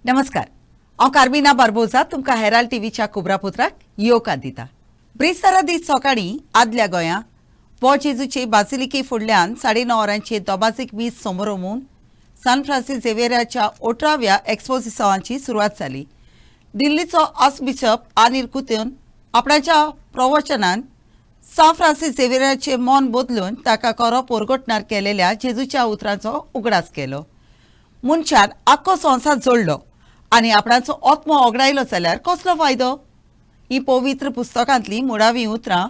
नमस्कार। हांव कार्मिना बार्बोजा तुमकां हेराल्ड टीव्हीच्या कुबरापुत्राक येवकार दिता। ब्रेस्तारा दीस सकाळीं आदल्या गोंया पो जेजूचे बासिलिके फुडल्यान 9:30 वरांचेर दोबाजीक मीस समारोमून सान फ्रांसीस झेवियराच्या 18व्या एक्सपोजिशनाची सुरवात जाली। दिल्लीचो आर्चबिशप अनिल कुंतन आपणाच्या प्रवचनान सान फ्रांसीस झेवियराचे मन बदलून ताका खरो परगटणार केलेल्या जेजूच्या उतरांचो उगडास केलो। मनशान आख्खो संवसार जोडलो आनी आपणाचो आत्मो ओगडायलो जाल्यार कसलो फायदो? ही पवित्र पुस्तकांतली मुळावी उतरां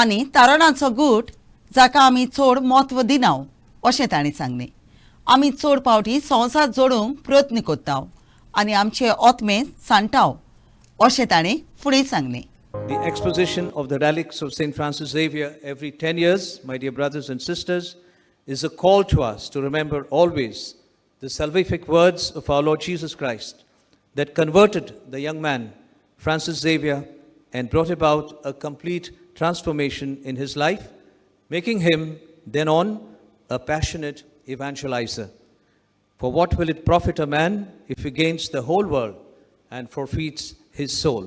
आनी तारणाचो गूट जाका आमी चड म्हत्व दिनाव अशें ताणें सांगलें। आमी चड फावटी संवसार जोडूंक प्रयत्न करताव आनी आमचे आत्मे सांठाव अशें ताणें फुडें सांगलें। The exposition of the relics of St. Francis Xavier every 10 years, my dear brothers and sisters, is a call to us to remember always the salvific words of our Lord Jesus Christ that converted the young man, Francis Xavier, and brought about a complete transformation in his life, making him then on a passionate evangelizer. For what will it profit a man if he gains the whole world and forfeits his soul?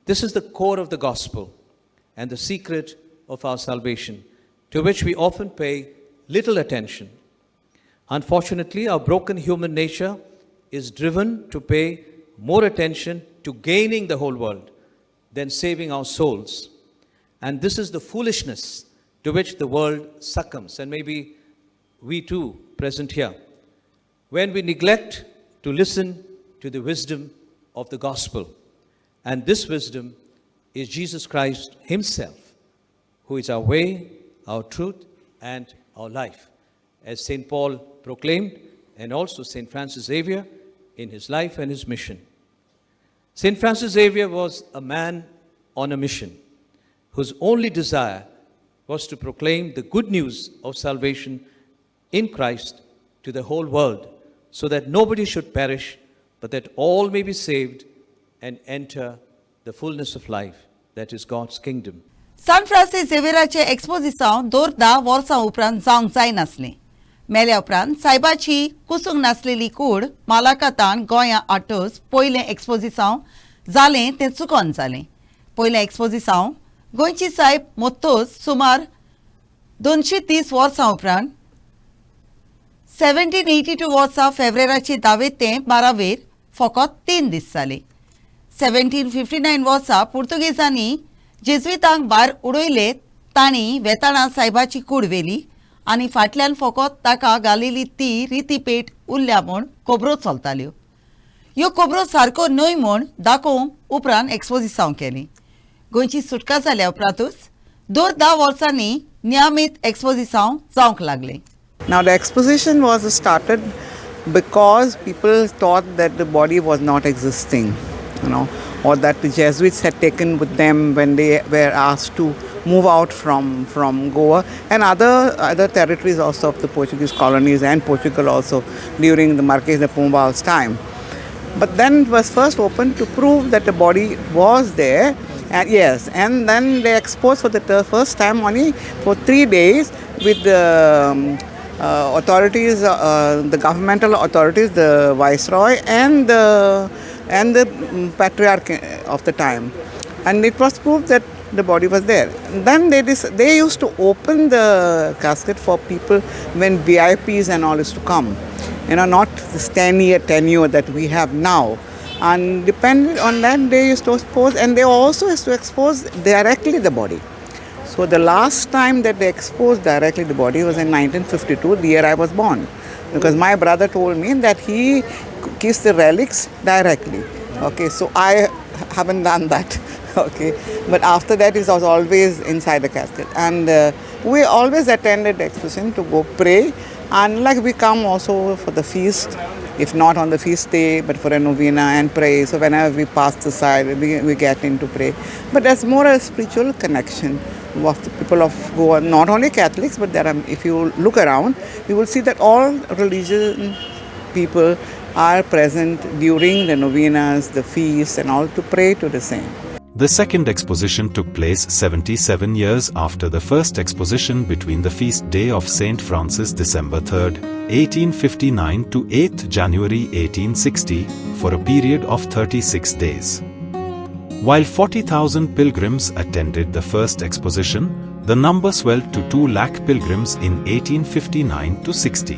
This is the core of the gospel and the secret of our salvation, to which we often pay little attention. Unfortunately, our broken human nature is driven to pay more attention to gaining the whole world than saving our souls. And this is the foolishness to which the world succumbs, and maybe we too present here, when we neglect to listen to the wisdom of the gospel. And this wisdom is Jesus Christ himself, who is our way, our truth, and our life, as St. Paul proclaimed, and also St. Francis Xavier in his life and his mission. St. Francis Xavier was a man on a mission, whose only desire was to proclaim the good news of salvation in Christ to the whole world, so that nobody should perish, but that all may be saved and enter the fullness of life, that is God's kingdom. San Francis झेवियराचे exposition 10 वर्सां उपरांत जावंक जाय नासलें। मेल्या उपरांत सायबाची कुसूंक नासलेली कूड मालाकातान गोंया हाडटच पयलें एक्सपोजिशन जालें तें चुकोन जालें। पयलें एक्सपोजिशन गोंयची सायब मोत्तोच सुमार 230 वर्सां उपरांत 1782 वर्सा फेब्रुवारीचे 10 ते 12 फकत 3 दीस जाले। 1759 वर्सा पुर्तुगेजांनी जेजुईतांक भायर उडयले तांणी वेताळां सायबाची कूड व्हेली आनी फाटल्यान फकत ताका घालिल्ली ती रिती पेट उरल्या म्हूण खबरो चलताल्यो। ह्यो खबरो सारको न्हय म्हूण दाखोवंक उपरांत एक्सपोजिशन केलें। गोंयची सुटका जाल्या उपरांतूच 10 वर्सांनी नियमीत एक्सपोजिशन जावंक लागलें। Now the exposition was started because people thought that the body was not existing, or that the Jesuits had taken with them when they were asked to move out from Goa and other territories also of the Portuguese colonies and Portugal also during the Marquês de Pombal's time. But then it was first opened to prove that the body was there, and then they exposed for the first time only for 3 days with the authorities, the governmental authorities, the viceroy and the patriarch of the time, and it was proved that the body was there. Then they used to open the casket for people when VIPs and all used to come, not this 10-year tenure that we have now. And depending on that, they used to expose, and they also used to expose directly the body. So the last time that they exposed directly the body was in 1952, the year I was born, because my brother told me that he kissed the relics directly. Okay, so I haven't done that. Okay, but after that it was always inside the casket, and we always attended the exposition to go pray, and like we come also for the feast, if not on the feast day, but for a novena and pray. So whenever we pass the side, we get in to pray. But that's more a spiritual connection of the people of Goa, not only Catholics, but there are, if you look around, you will see that all religion people are present during the novenas, the feasts and all, to pray to the saint. The second exposition took place 77 years after the first exposition between the feast day of St. Francis December 3, 1859 to 8th January 1860 for a period of 36 days. While 40,000 pilgrims attended the first exposition, the number swelled to 2 lakh pilgrims in 1859 to 60.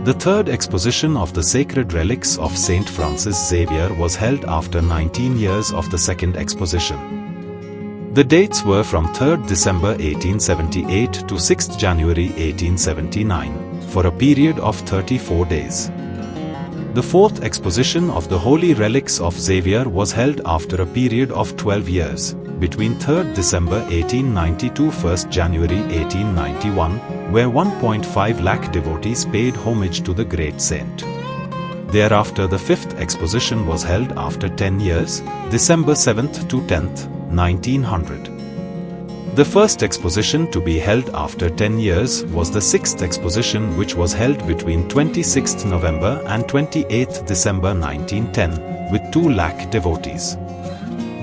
The third exposition of the sacred relics of St. Francis Xavier was held after 19 years of the second exposition. The dates were from 3rd December 1878 to 6th January 1879, for a period of 34 days. The fourth exposition of the holy relics of Xavier was held after a period of 12 years, between 3rd December 1890 to 1st January 1891, where 1.5 lakh devotees paid homage to the great saint. Thereafter the fifth exposition was held after 10 years, December 7th to 10th, 1900. The first exposition to be held after 10 years was the sixth exposition, which was held between 26th November and 28th December 1910, with 2 lakh devotees.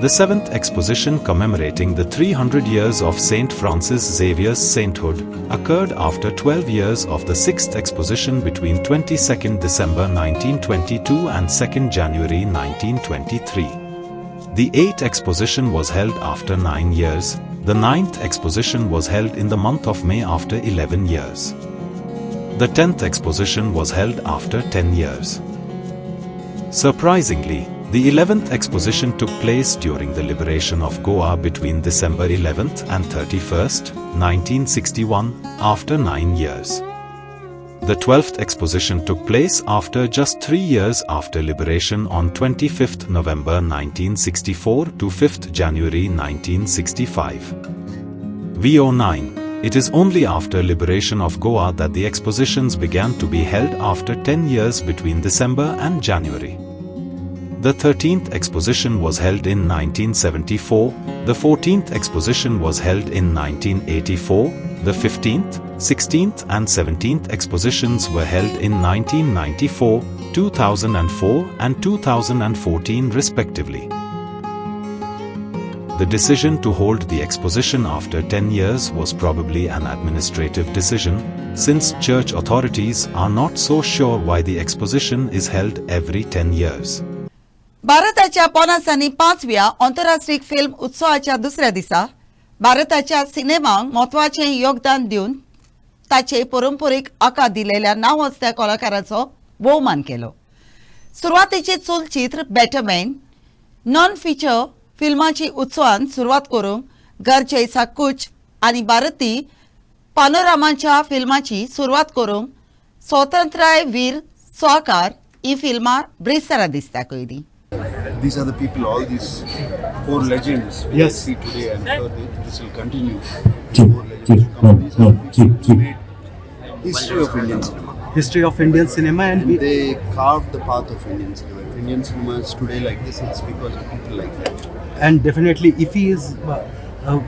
The seventh exposition, commemorating the 300 years of St. Francis Xavier's sainthood, occurred after 12 years of the sixth exposition between 22nd December 1922 and 2nd January 1923. The eighth exposition was held after 9 years. The ninth exposition was held in the month of May after 11 years. The 10th exposition was held after 10 years. Surprisingly, the 11th exposition took place during the liberation of Goa between December 11th and 31st, 1961, after 9 years. The 12th exposition took place after just 3 years after liberation on 25th November 1964 to 5th January 1965. VO9. It is only after liberation of Goa that the expositions began to be held after 10 years between December and January. The 13th exposition was held in 1974, the 14th exposition was held in 1984, the 15th, 16th and 17th expositions were held in 1994, 2004 and 2014 respectively. The decision to hold the exposition after 10 years was probably an administrative decision, since church authorities are not so sure why the exposition is held every 10 years. भारताच्या पोनासांनी 5व्या आंतरराष्ट्रीय film उत्सवाच्या दुसऱ्या दिसा भारताच्या सिनेमांक महत्वाचें योगदान दिवन ताचे परंपरेक आकार दिलेल्या नामवस्त्या कलाकारांचो भोवमान केलो. सुरवातेचे चलचित्र बॅटमॅन नॉन फीचर फिल्माची उत्सवान सुरवात करूंक घर जैसा कुछ आनी भारती पानोरामाच्या फिल्माची सुरवात करूंक स्वातंत्र्य वीर सावकार ही फिल्मां ब्रेसरा दिसता कयली. These are the people, all these 4 legends we see today, and so this will continue. 4 legends come. These are the people who made history of Indian cinema. History of Indian cinema, and They carved the path of Indian cinema. If Indian cinema is today like this, it's because of people like that. and definitely if he is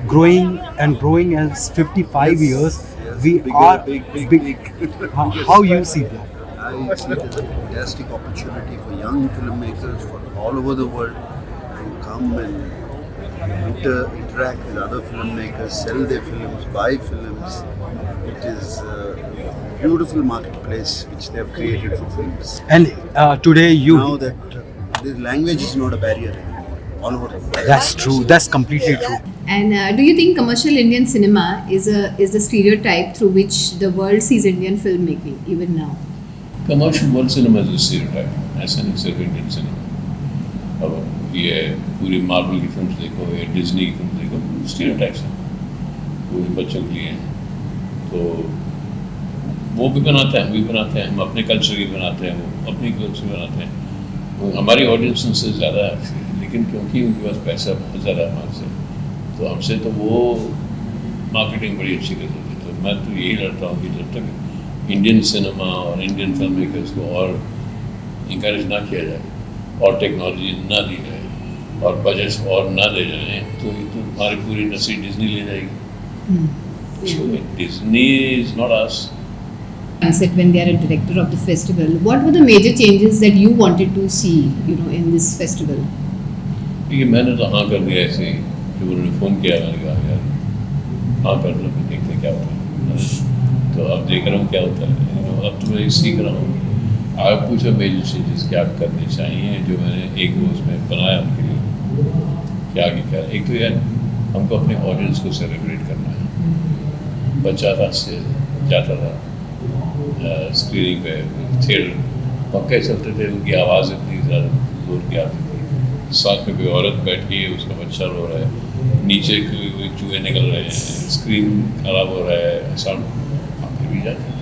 growing and growing as 55 years, we Bigger, are big. How you see that? I see it as a fantastic opportunity for young filmmakers from all over the world to come and interact with other filmmakers, sell their films, buy films. It is a beautiful marketplace which they have created for films. And today you Now that the language is not a barrier anymore. All over the world. that's true, that's completely true. And do you think commercial Indian cinema is the stereotype through which the world sees Indian filmmaking even now? Commercial world cinema is stereotype, ऐसा नहीं सिर्फ Indian cinema. अब ये पूरी Marvel की film देखो या Disney की film देखो, स्टीरियोटाइप्स हैं, पूरे बच्चों के लिए हैं. तो वो भी बनाते हैं, हम भी बनाते हैं, हम अपने कल्चर की बनाते हैं, वो अपनी कल्चर बनाते हैं. वो हमारी ऑडियंस उनसे ज़्यादा है, लेकिन क्योंकि उनके पास पैसा बहुत ज़्यादा है हमसे, तो हमसे तो वो मार्केटिंग बड़ी अच्छी कर देते. तो मैं तो यही लड़ता हूँ कि जब तक इंडियन सिनेमा और इंडियन फिल्म मेकर्स को और इंकरेज ना किया जाए और टेक्नोलॉजी ना दी जाए और बजट्स और ना दे जाए, तो ये तो हमारी पूरी इंडस्ट्री डिज्नी ले जाएगी. Disney is not us. Said when they are a director of the festival, what were the major changes that you wanted to see, in this festival? देखिए मैंने तो हाँ कर दिया ऐसे ही, जब उन्होंने फ़ोन किया मैंने कहा यार हाँ कर लो, फिर देखते क्या होता है। तो अब देख रहा हूँ क्या होता है, अब तो मैं सीख रहा हूँ। आप पूछो मेजर चेंजेस क्या करने चाहिए, जो मैंने एक रोज़ में बनाया उनके लिए क्या क्या। एक तो यार हमको अपने ऑडियंस को सेलिब्रेट करना है। बच्चा था से जाता था स्क्रीनिंग पे थिएटर, पक्के चलते थे, उनकी आवाज़ इतनी ज़्यादा जोर की आती थी, साथ में कोई औरत बैठी है, उसका बच्चा रो रहा है, नीचे कोई चूहे निकल रहे हैं, स्क्रीन खराब हो रहा है, साउंड, आप फिर भी जाते हैं।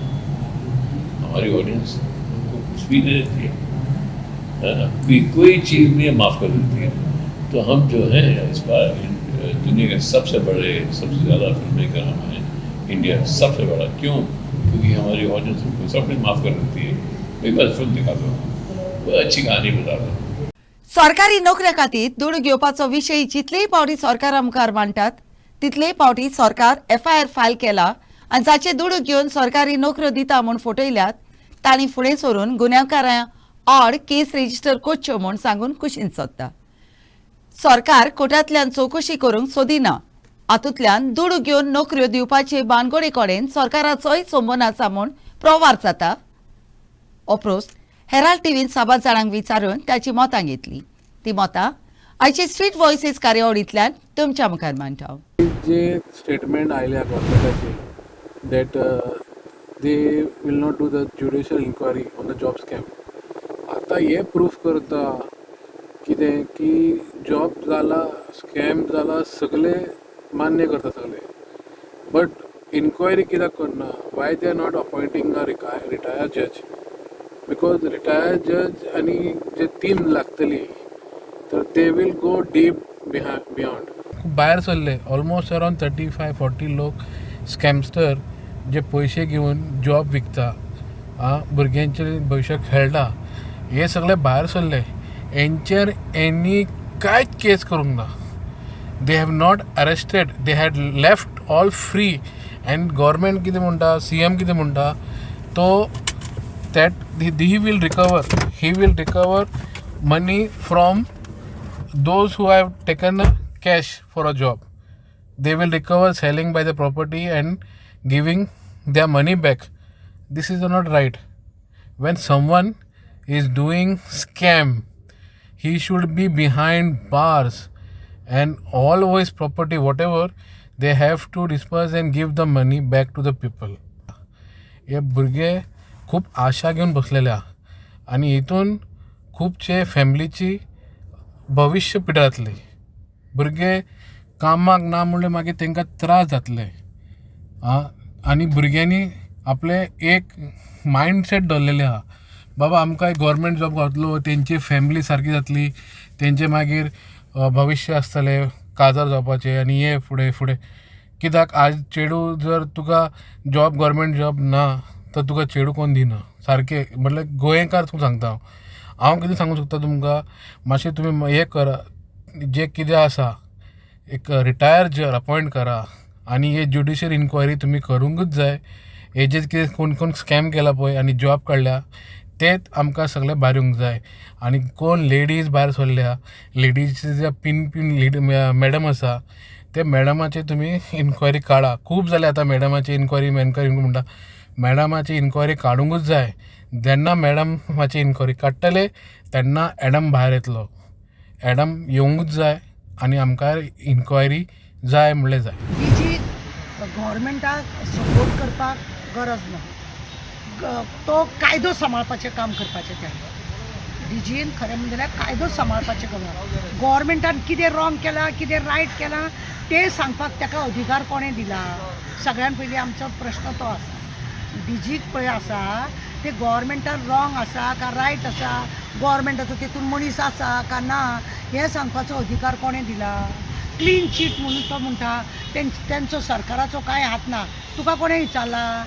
हमारी ऑडियंस को कुछ भी नहीं देती है ना, कोई चीज़ नहीं माफ़ कर देती है। तो हम जो हैं इस बार दुनिया के सबसे बड़े, सबसे ज़्यादा फिल्म मेकर हम हैं, इंडिया सबसे बड़ा। क्यों? क्योंकि हमारी ऑडियंस को सब कुछ माफ़ कर देती है। एक बार फिल्म दिखा दो, कोई अच्छी कहानी बता दो। सरकारी नोकऱ्या खातीर दूड घेवपाचो विशय जितलेय पावटी सरकारा मुखार मांडटात तितलेय पावटी सरकार FIR फायल केला आनी जाचे दूड घेवन सरकारी नोकऱ्यो दिता म्हूण फटयल्यात तांणी फुडें सरून गुन्यांवकारां आड केस रेजिस्टर करच्यो म्हूण सांगून कुशीन सोदता। सरकार कोर्टांतल्यान चवकशी करूंक सोदिना, हातूंतल्यान दूड घेवन नोकऱ्यो दिवपाचे बानगडे कडेन सरकाराचोय संबंद आसा म्हूण प्रवार जाता। ओप्रोस्ट हेराल्ड टीव्हीन साबार जाणांक विचारून ताची मतां घेतली। ती मतां आयचे स्ट्रीट व्हॉयसीस कार्यावळींतल्यान तुमच्या मुखार मांडटा। जे स्टेटमेंट आयल्या गव्हर्मेंटाचे that they will not do the judicial inquiry on the job scam, आतां हे प्रूफ करता कितें की जॉब जाला, स्कॅम जाला, सगळे मान्य करता सगळे, बट इन्क्वायरी कित्याक करना? Y they are not अपॉयंटींग a retired जज? बिकॉज रिटायर्ड जज आनी जे टीम लागतली तर ते वील गो डीप बियॉन्ड। भायर सरले ऑलमोस्ट अराउंड 35-40 लोक स्कॅमस्टर जे पयशे घेवन जॉब विकता, भुरग्यांचे भविश्य खेळटा, हे सगळे भायर सरले। हेंचेर एनी कांयच केस करूंक ना। They have not arrested, they had left all free. End government कितें म्हणटा, CM कितें म्हणटा तो that he will recover money from those who have taken cash for a job. They will recover selling by the property and giving their money back. This is not right. When someone is doing scam, he should be behind bars, and all of his property, whatever, they have to disperse and give the money back to the people. हे भुरगे खूप आशा घेवन बसलेले आहा आनी हितून खुबशे फॅमिलीची भविश्य पिड्यातली। भुरगे कामाक ना म्हणले मागीर तांकां त्रास जातले आनी भुरग्यांनी आपले एक मायंडसेट दवरलेले आहा, बाबा आमकां गव्हर्मेंट जॉब गावतलो, तेंची फॅमिली सारकी जातली, तेंचे मागीर भविश्य आसतले काजार जावपाचे आनी हे फुडें फुडें। कित्याक आज चेडू जर तुका जॉब गव्हर्मेंट जॉब ना तर तुका चेडू कोण दिना सारके, म्हटल्यार गोंयकार तूं सांगता हांव कितें सांगूंक सोदता तुमकां, मातशें तुमी हें करा, जे कितें आसा एक रिटायर्ड जज अपॉयंट करा आनी हे ज्युडिशियल इन्क्वायरी तुमी करूंकूच जाय। हेजेर कितें कोण कोण स्कॅम केला पळय आनी जॉब काडल्या तेच आमकां सगळें भायर येवंक जाय। आनी कोण लेडीज भायर सरल्या, लेडीजचे जे पिन मॅडम आसा ते मॅडमाचे तुमी इन्क्वायरी काडा। खूब जाले आतां मॅडमाची इन्क्वायरी म्हणटा, मॅडमाची इन्क्वायरी काडूंकूच जाय। जेन्ना मॅडमाची इन्क्वायरी काडटले तेन्ना एडम भायर येतलो, एडम येवंकूच जाय आनी आमकां इन्क्वायरी जाय म्हणलें जाय। जी गव्हर्मेंटाक सपोर्ट करपाक गरज ना, तो कायदो सांबाळपाचें काम करपाचें तें डीजीन खरें म्हणजे जाल्यार कायदो सांबाळपाचें काम। गव्हर्मेंटान कितें रॉंग केलां, कितें रायट केलां तें सांगपाक ताका अधिकार कोणें दिला? सगळ्यान पयलीं आमचो प्रश्न तो आसा। डीजीक पळय आसा ते गव्हर्मेंटान रॉंग आसा का रायट आसा, गव्हर्मेंटाचो तेतून मनीस आसा का ना हें सांगपाचो अधिकार कोणें दिला? क्लीन चीट म्हणून तो म्हणटा तेंचो सरकाराचो कांय हात ना, तुका कोणें विचारला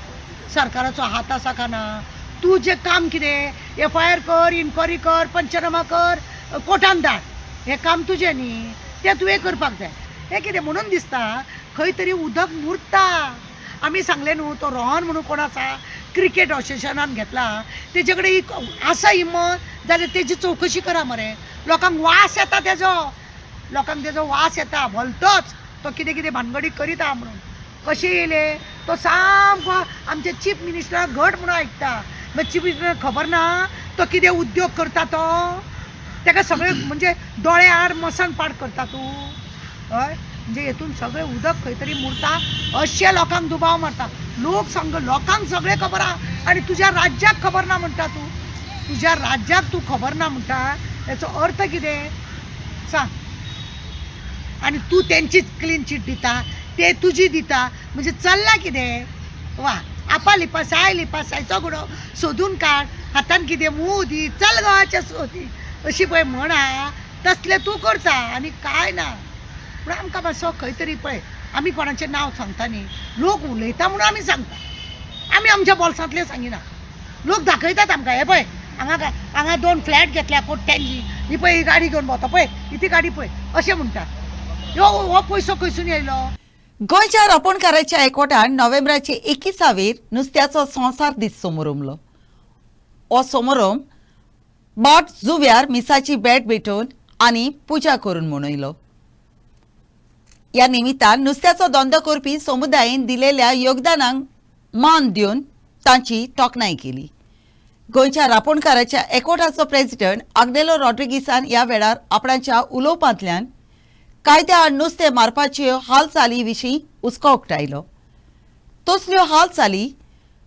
सरकाराचो हात आसा का ना? तूं जें काम कितें FIR कर, इन्क्वायरी कर, पंचनामा कर, कोर्टान धाड, हें काम तुजें न्ही, तें तुवें करपाक जाय। हें कितें म्हणून दिसता खंय तरी उदक मुरता। आमी सांगलें न्हू तो रोहन म्हणून कोण आसा क्रिकेट असोसिएशनान घेतला, तेजे कडेन आसा हिम्मत जाल्यार तेजी चवकशी करा मरे, लोकांक वास येता तेजो, लोकांक तेजो वास येता भलतोच तो कितें कितें भानगडी करीत आहा म्हणून कशें येयले तो सामको आमचे चीफ मिनिस्टराक घट म्हणून आयकता मागीर चीफ मिनिस्टर खबर ना तो कितें उद्योग करता तो ताका सगळे म्हणजे दोळे आड मसन पाड करता तूं हय म्हणजे हेतून सगळें उदक खंय तरी मुरता अशे लोकांक दुबाव मारता लोक सांग लोकांक सगळें खबर आहा आनी तुज्या राज्याक खबर ना म्हणटा तूं तुज्या राज्याक तूं खबर ना म्हणटा हेचो अर्थ कितें सांग आनी तूं तेंची क्लीन चीट दिता ते तुजी दिता म्हणजे चल्लां कितें वा आपा लिपा सायचो गुडो सोदून काड हातान कितें मूग दी चल गोवाचे सोदी अशी पळय म्हण आहा तसलें तूं करता आनी काय ना पूण आमकां मातसो खंय तरी पळय आमी कोणाचें नांव सांगता न्ही लोक उलयता म्हणून आमी सांगता आमी आमच्या बोल्सांतलें सांगिना लोक दाखयतात आमकां हे पळय हांगा 2 फ्लॅट घेतल्या कोट्ट्यांची ही पळय ही गाडी घेवन भोंवता पळय ही गाडी पळय अशें म्हणटा हो पयसो खंयसून येयलो गोंयच्या रांपोणकारांच्या एकवटान नोव्हेंबराचे 21 नुस्त्याचो संवसार दीस समारंभलो हो समारंभ बाट जुव्यार मिसाची बॅट भेटोवन आनी पुजा करून मनयलो ह्या निमित्तान नुस्त्याचो धंदो करपी समुदायान दिलेल्या योगदानाक मान दिवन तांची तोखणाय केली गोंयच्या रांपोणकारांच्या एकवटाचो प्रेसिडेंट आग्नेलो रॉड्रिगीसान ह्या वेळार आपणाच्या उलोवपांतल्यान कायद्या आड नुस्तें मारपाच्यो हालचाली विशीं हुस्को उक्तायलो तसल्यो हालचाली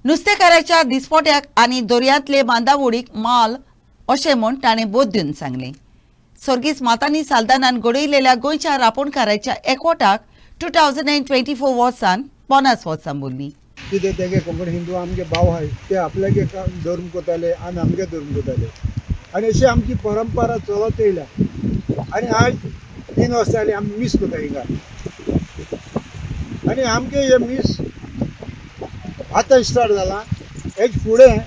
नुस्तेकाराच्या दिसपट्याक आनी दर्यांतले बांदावळीक माल अशें म्हूण ताणें बोध दिवन सांगलें सर्गीस मातानी साल्दानान घडयलेल्या गोंयच्या रांपोणकारांच्या एकवटाक 2024 वर्सान 50 वर्सां बोल्लीं कितें तेगे कोंकणी हिंदू आमगे भाव आहाय ते आपल्यागे धर्म कोताले आनी आमगे धर्म कोताले आनी अशी आमची परंपरा चलत येयल्या आनी आज 3 वर्सां जालीं आमी मीस कोता हिंगा आनी आमगे हे मीस आतां स्टार्ट जाला हेज फुडें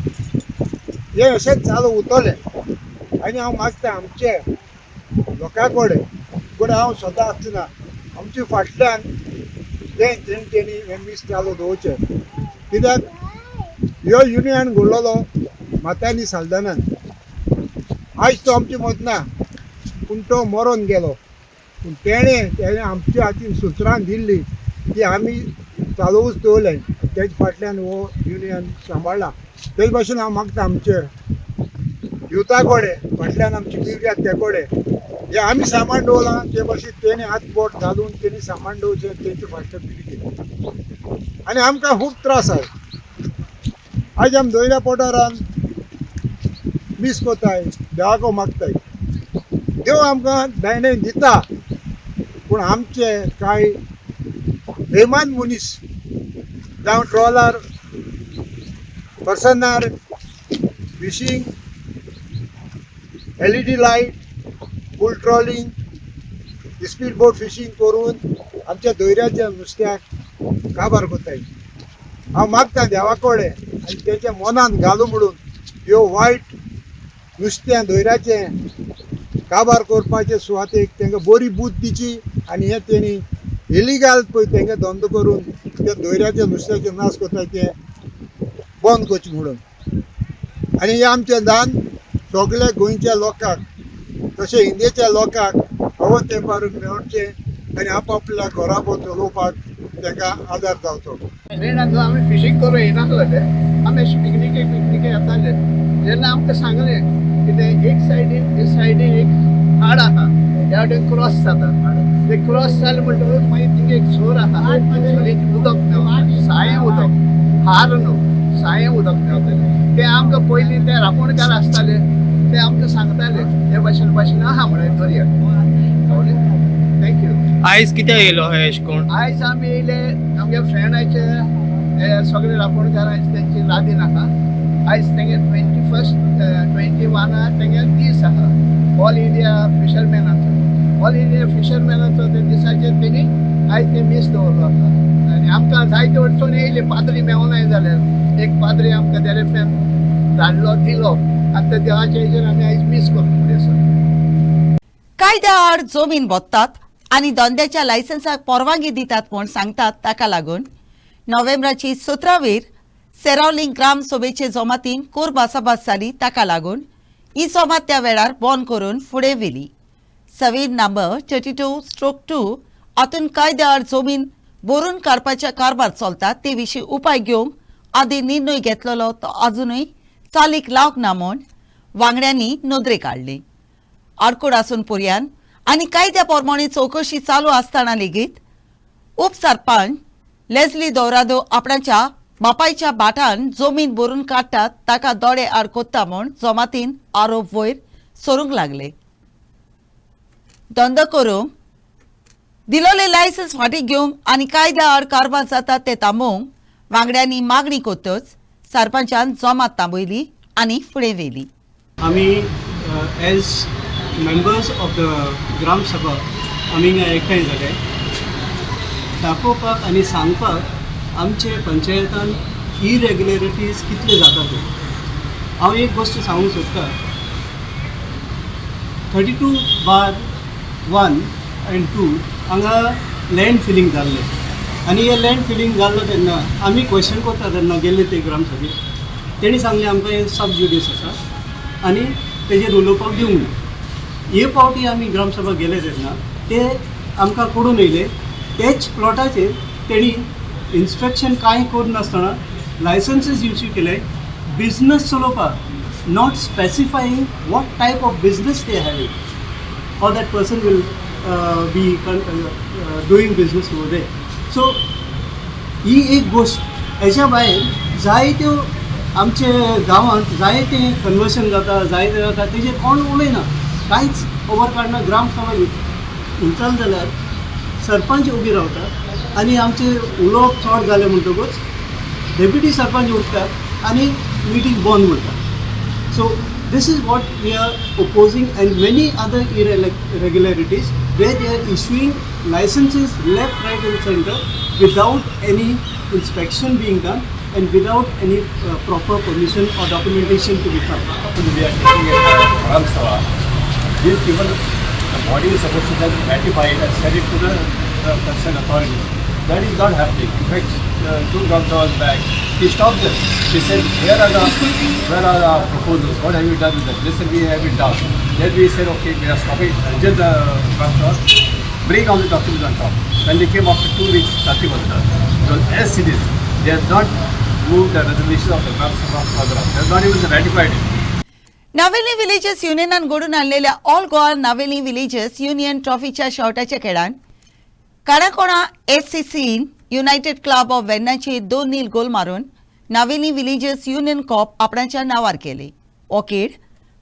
हे अशेंच चालू उरतलें आनी हांव मागता आमचे लोकां कडेन पूण हांव स्वता आसतना आमचे फाटल्यान तेणी हे मीस चालू दवरचें कित्याक ह्यो युनियन घडलोलो मातानी साल्दानान आयज तो आमचे मत ना पूण तो मरोन गेलो पूण तेणें आमच्या हातीन सुत्रां दिल्लीं की आमी चालूच दवरलें तेजे फाटल्यान हो युनियन सांबाळ्ळा तेच भाशेन हांव मागता आमचे युथा कडेन फाटल्यान आमची पिळगी आसा ते कडेन जे आमी सामान दवरलां ते भाशेन तेणी हात बोट घालून तेणी सामान दवरचें तेंचे फाटल्या पिळगी आनी आमकां खूब त्रास आसाय आयज आमी दर्या पोटारान मीस कोताय देवाको मागताय देव आमकां दायनेन दिता पूण आमचे कांय बेमान मनीस जावं ट्रॉलर पर्सनार फिशींग LED लायट फूल ट्रॉलिंग स्पीड बोट फिशींग करून आमच्या दर्याच्या नुस्त्याक काबार कोताय हांव मागता देवा कडेन आनी तेच्या मनान घालू म्हणून ह्यो वायट नुस्त्या दर्याचें काबार करपाचे सुवातेक तांकां बरी बूद दिची आनी हे तेणी इलिगल पळय तांकां धंदो करून त्या दर्याच्या नुस्त्याचें नाश कोताय तें बंद करचें म्हणून आनी हे आमचें दान सगळ्या गोंयच्या लोकांक तशें इंडियेच्या लोकांक हवो तें पारूंक मेळचें आनी आपआपल्या घरा भोंव चलोवपाक तांकां आदार जावचो आमी फिशींग करूं येनासले आमी अशें पिकनिके येताले जेन्ना आमकां सांगलें कितें एक सायडीन एक हाड आहा ह्या वटेन क्रॉस जाता ते क्रॉस जालें म्हणटकूच मागीर थिंगा एक सोर आहा सोरेचें उदक मेळटा सायें उदक हार न्हू सायें उदक मेळटलें ते आमकां पयलीं ते रांपोणकार आसताले ते आमकां सांगताले हे भाशेन आहा म्हणून दर्या थँक्यू आयज कितें येयलो हे अशें कोण आयज आमी येयले आमगे फ्रेंडाचे हे सगळे रांपोणकारांचे तेंची लादी नाका आयज तेंगे 21 तेंगे दीस आहा ऑल इंडिया फिशरमॅनाचो ते दिसाचेर तेणी आयज ते मीस दवरलो आसा आनी आमकां जायते वटसून येयले पाद्री मेळोनाय जाल्यार एक पाद्री आमकां देरेफेन धाडलो दिलो आनी त्या देवाच्या हेजेर आमी आयज मीस करून फुडें सर कायद्या आड जमीन बोत्तात आनी धंद्याच्या लायसन्साक परवानगी दितात म्हूण सांगतात ताका लागून नोव्हेंबराची 17 सेरावलीं ग्राम सभेचे जमातीन कोर भासाभास जाली ताका लागून ही जमात त्या वेळार बंद करून फुडें व्हेली सवेर नंबर 32/2 हातून कायद्याआड जमीन भरून काडपाच्या कारभार चलतात ते विशीं उपाय घेवंक आदी निर्णय घेतलेलो तो अजूनय चालीक लावंक ना म्हूण वांगड्यांनी नोंदरे काडले. आडकोड आसून पर्यान आनी कायद्या प्रमाणे चवकशी चालू आसतना लेगीत उपसरपंच लेस्ली दोरादो आपणाच्या बापायच्या बाटान जमीन भरून काडटात ताका दोळे आड कोत्ता म्हूण जमातीन आरोप वयर सरूंक लागले. धंदो करूंक दिलोले लायसन्स फाटीं घेवंक आनी कायद्या आड कारभार जाता ते थांबोवंक वांगड्यांनी मागणी कोत्तच सरपंचान जमात थांबयली आनी फुडें व्हेली. आमी age members of the gram सभा आमी हिंगा एकठांय जाले दाखोवपाक आनी सांगपाक आमचे पंचायतान इरेग्युलरिटीज कितले जाता ते. हांव एक गोश्ट सांगूंक सोदतां. 32/1 and 2 हांगा लँड फिलींग जाल्लें आनी हे लँड फिलींग जाल्लो तेन्ना आमी क्वेश्चन करता तेन्ना गेल्ले ते ग्रामसभेक तेणी सांगलें आमकां हे सब ज्युडिस आसा आनी तेजेर उलोवपाक दिवंक ना. हे फावटी आमी ग्रामसभा गेले तेन्ना ते आमकां कळून येयले तेच प्लॉटाचेर तेणी इन्स्पेक्शन कांय करून नासतना लायसन्सीस इश्यू केले बिजनस चलोवपाक not specifying what type of business ते having how that person will be doing business over there. So ही एक गोष्ट हेच्या भायर जायत्यो आमचे गांवांत जायते कन्वर्शन जाता जायते जाता तेजेर कोण उलयना कांयच खबर काडना. ग्राम सभा उरताले जाल्यार सरपंच उबी रावता आनी आमचे उलोवप चड जालें म्हणटकूच डेप्युटी सरपंच उठतात आनी मिटींग बंद उरता. So this is what we are opposing and many other irregularities where they are issuing licenses left, right and center without any inspection being done and without any proper permission or documentation to be done. We are taking it Gram Sabha. This given the body is supposed to then ratify it and send it to the concerned authorities. That is not happening. In fact, 2 Gram Sabhas back, he stopped them. He said, where are the proposals? What have you done with them? They said, we have it down. Then we said, okay, we are stopping. Just the Gram Sabha, bring all the documents on top. When they came after 2 weeks, nothing was done. Because as it is, they have not moved the resolution of the Gram Sabha further up. They have not even ratified it. Navelim villages युनियनान घडून हाडलेल्या all Goa Navelim villages union ट्रॉफीच्या शॉटाच्या खेळान काणकोणा SCCन united club of वेर्नाचे 2-0 goal मारून नावेली विलेजेस युनियन कप आपणाच्या नावार केले. हो खेळ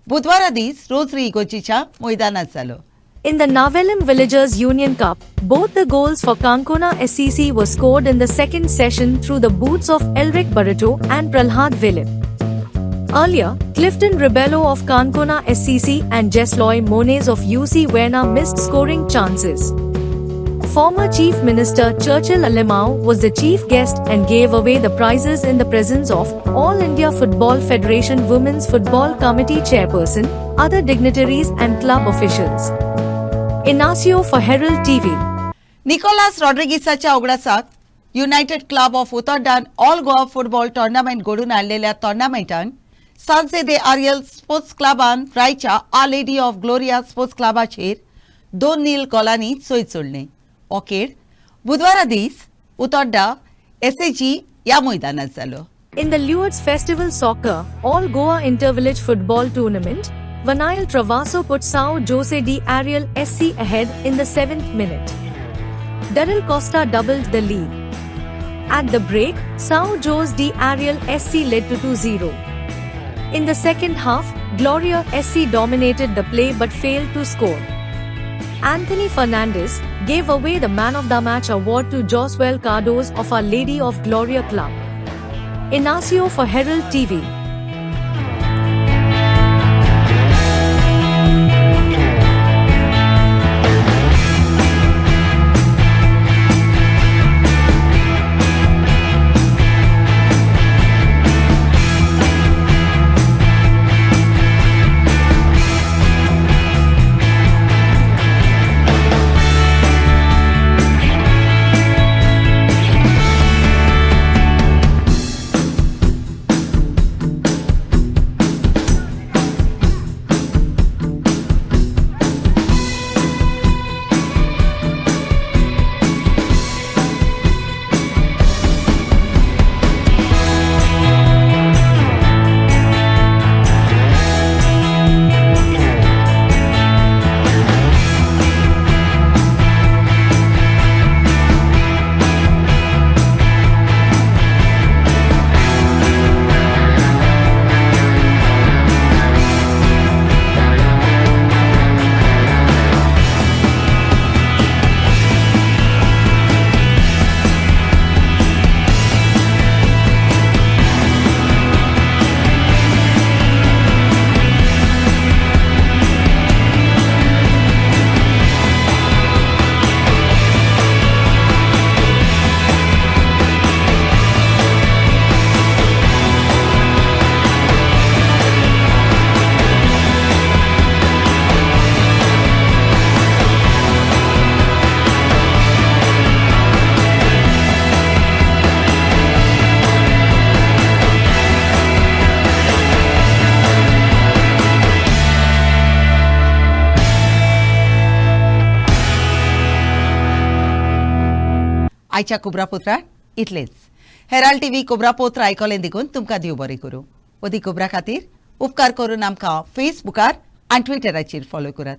बुधवारा दीस रोजरी इगोर्जीच्या मैदानात जालो. In the Navelim Villagers Union Cup, both the goals for Kankona SCC were scored in the second session through the boots of Elric Barreto and Pralhad Vilip. Earlier, Clifton Rebello of Kankona SCC and Jesloy Moniz of UC Verna missed scoring chances. Former Chief Minister Churchill Alimau was the chief guest and gave away the prizes in the presence of All India Football Federation Women's Football Committee Chairperson, other dignitaries and club officials. Inacio for Herald TV. Nicolas रॉड्रिगीसाच्या उगडासाक united club of उतोड्डान all Goa football tournament घडून हाडलेल्या टोर्नामेंटान सांजे दे Areal sports क्लबान रायच्या our lady of Gloria sports क्लबाचेर 2-0 गोलांनी चोय सोडले. हो खेळ बुधवारा दीस उतोड्डा SAG या मैदानात जालो. In the Luards Festival Soccer All Goa Intervillage Football Tournament, Vanail Travaso put Sao Jose de Ariel SC ahead in the 7th minute. Daryl Costa doubled the lead. At the break, Sao Jose de Ariel SC led to 2-0. In the second half, Gloria SC dominated the play but failed to score. Anthony Fernandez gave away the Man of the Match award to Joswell Cardoz of Our Lady of Gloria Club. Inacio for Herald TV. आयच्या कोबरापुत्राक इतलेच. Herald TV कोबरापुत्र आयकलें देखून तुमकां देव बरें करूं. अदीक खबरां खातीर उपकार करून आमकां फेसबुकार आनी ट्विटराचेर फॉलो करात.